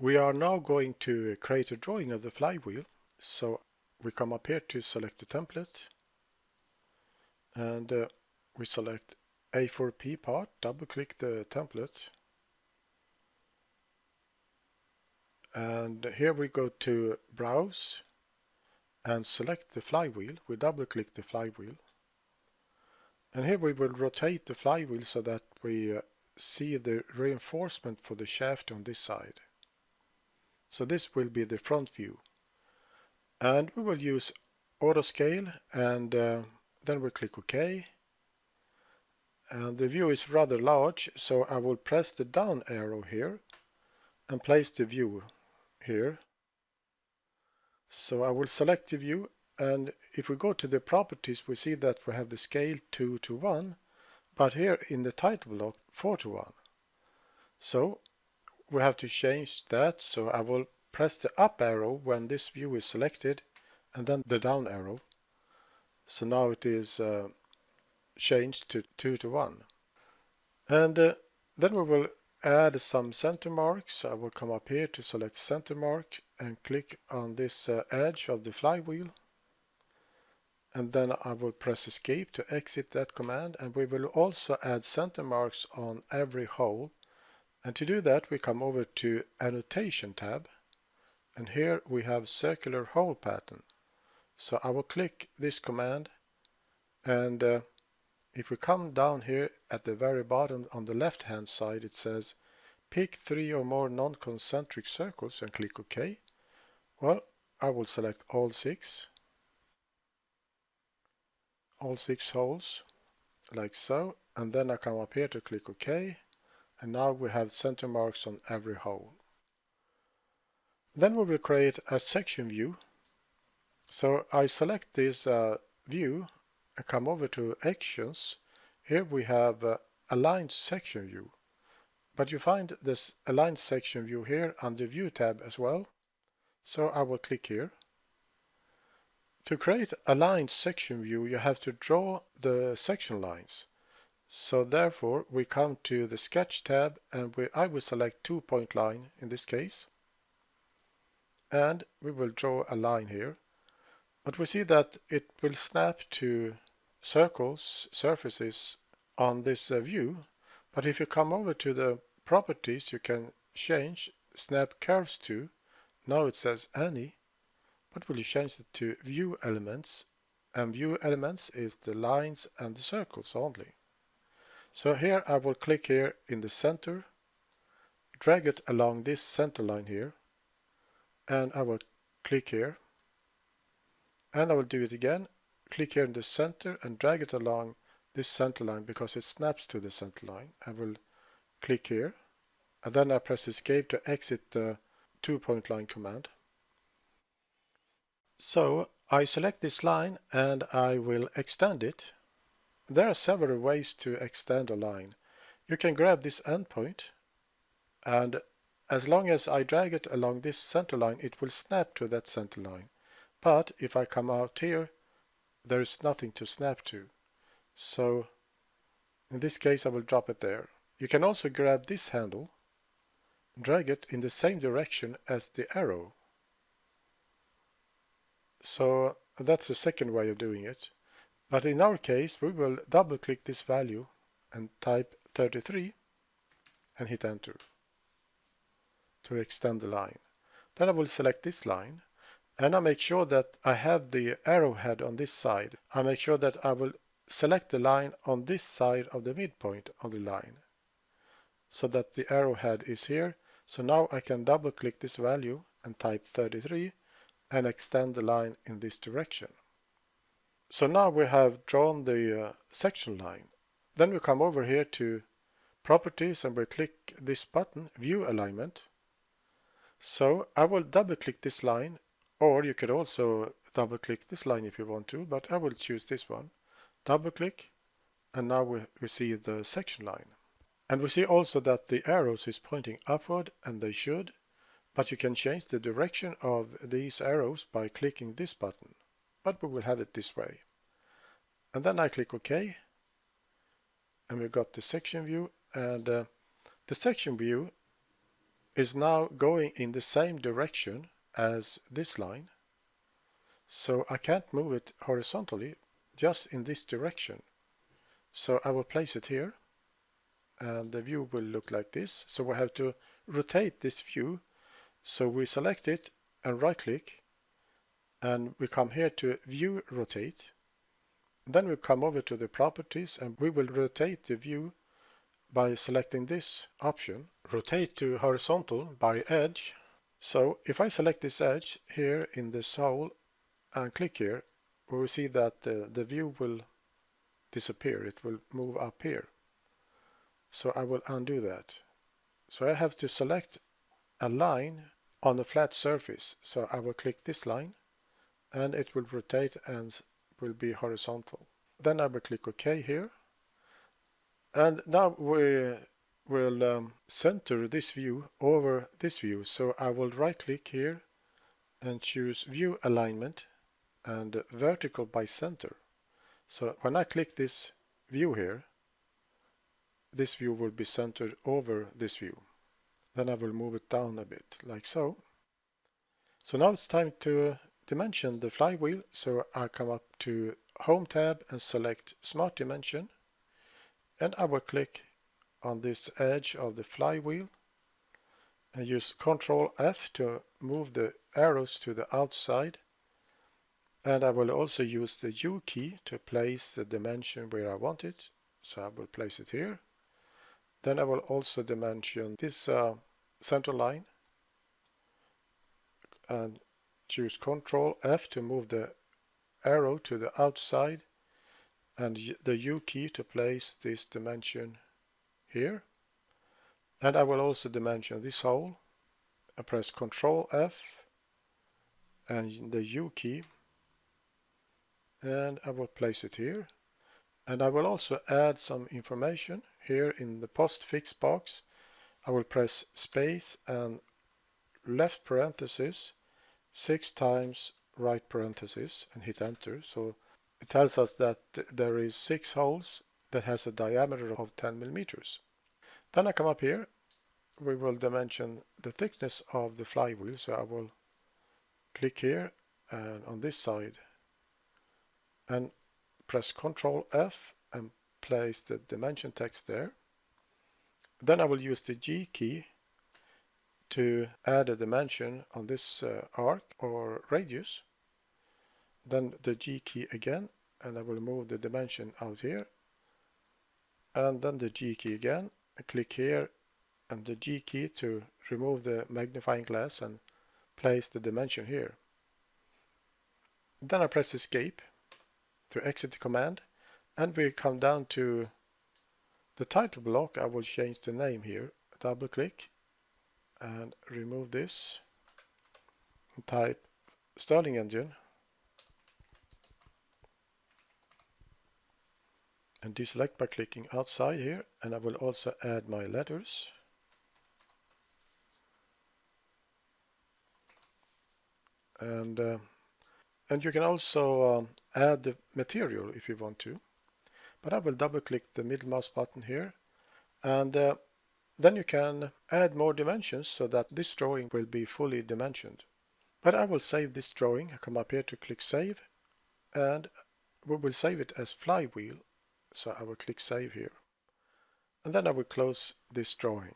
We are now going to create a drawing of the flywheel. So we come up here to select the template, and we select A4P part, double click the template, and here we go to browse and select the flywheel. We double click the flywheel, and here we will rotate the flywheel so that we see the reinforcement for the shaft on this side. So this will be the front view, and we will use auto scale, and then we click OK. And the view is rather large, so I will press the down arrow here and place the view here. So I will select the view, and if we go to the properties, we see that we have the scale 2:1, but here in the title block 4:1. So we have to change that, so I will press the up arrow when this view is selected and then the down arrow. So now it is changed to 2:1. And then we will add some center marks. I will come up here to select center mark and click on this edge of the flywheel, and then I will press escape to exit that command, and we will also add center marks on every hole. And to do that, we come over to annotation tab, and here we have circular hole pattern. So I will click this command, and if we come down here at the very bottom on the left hand side, it says pick 3 or more non-concentric circles and click OK. Well, I will select all six holes like so, and then I come up here to click OK, and now we have center marks on every hole. Then we will create a section view. So I select this view and come over to actions. Here we have aligned section view, but you find this aligned section view here under view tab as well. So I will click here. To create aligned section view, you have to draw the section lines. So therefore we come to the sketch tab, and I will select 2-point line in this case, and we will draw a line here. But we see that it will snap to circles, surfaces on this view. But if you come over to the properties, you can change snap curves to, now it says any, but will you change it to view elements, and view elements is the lines and the circles only. So here I will click here in the center, drag it along this center line here, and I will click here, and I will do it again, click here in the center and drag it along this center line because it snaps to the center line. I will click here, and then I press escape to exit the 2-point line command. So I select this line and I will extend it. There are several ways to extend a line. You can grab this endpoint, and as long as I drag it along this center line, it will snap to that center line. But if I come out here, there is nothing to snap to. So in this case I will drop it there. You can also grab this handle, drag it in the same direction as the arrow. So that's the second way of doing it. But in our case, we will double click this value and type 33 and hit enter to extend the line. Then I will select this line, and I make sure that I have the arrowhead on this side. I make sure that I will select the line on this side of the midpoint of the line, so that the arrowhead is here. So now I can double click this value and type 33 and extend the line in this direction. So now we have drawn the section line. Then we come over here to properties and we click this button, view alignment. So I will double click this line, or you could also double click this line if you want to, but I will choose this one. Double click, and now we see the section line. And we see also that the arrows is pointing upward, and they should, but you can change the direction of these arrows by clicking this button, but we will have it this way. And then I click OK, and we've got the section view, and the section view is now going in the same direction as this line, so I can't move it horizontally, just in this direction. So I will place it here, and the view will look like this. So we have to rotate this view. So we select it and right click, and we come here to View Rotate. Then we come over to the properties, and we will rotate the view by selecting this option, Rotate to Horizontal by Edge. So if I select this edge here in this hole and click here, we will see that the view will disappear. It will move up here. So I will undo that. So I have to select a line on a flat surface. So I will click this line, and it will rotate and will be horizontal. Then I will click OK here. And now we will center this view over this view. So I will right click here and choose View Alignment and Vertical by Center. So when I click this view here, this view will be centered over this view. Then I will move it down a bit, like so. So now it's time to dimension the flywheel. So I come up to Home tab and select Smart Dimension. And I will click on this edge of the flywheel and use Ctrl F to move the arrows to the outside. And I will also use the U key to place the dimension where I want it. So I will place it here. Then I will also dimension this center line and choose Ctrl F to move the arrow to the outside, and the U key to place this dimension here. And I will also dimension this hole. I press Ctrl F and the U key, and I will place it here. And I will also add some information here in the postfix box. I will press space and left parenthesis 6 times right parenthesis and hit enter. So it tells us that there is 6 holes that has a diameter of 10 millimeters. Then I come up here. We will dimension the thickness of the flywheel. So I will click here and on this side and press Ctrl F and place the dimension text there. Then I will use the G key to add a dimension on this arc or radius. Then the G key again, and I will move the dimension out here. And then the G key again, and click here and the G key to remove the magnifying glass and place the dimension here. Then I press Escape to exit the command, and we come down to the title block. I will change the name here, double click and remove this and type Stirling Engine and deselect by clicking outside here, and I will also add my letters. And you can also add the material if you want to. But I will double click the middle mouse button here, and then you can add more dimensions so that this drawing will be fully dimensioned. But I will save this drawing. I come up here to click Save, and we will save it as flywheel. So I will click Save here. And then I will close this drawing.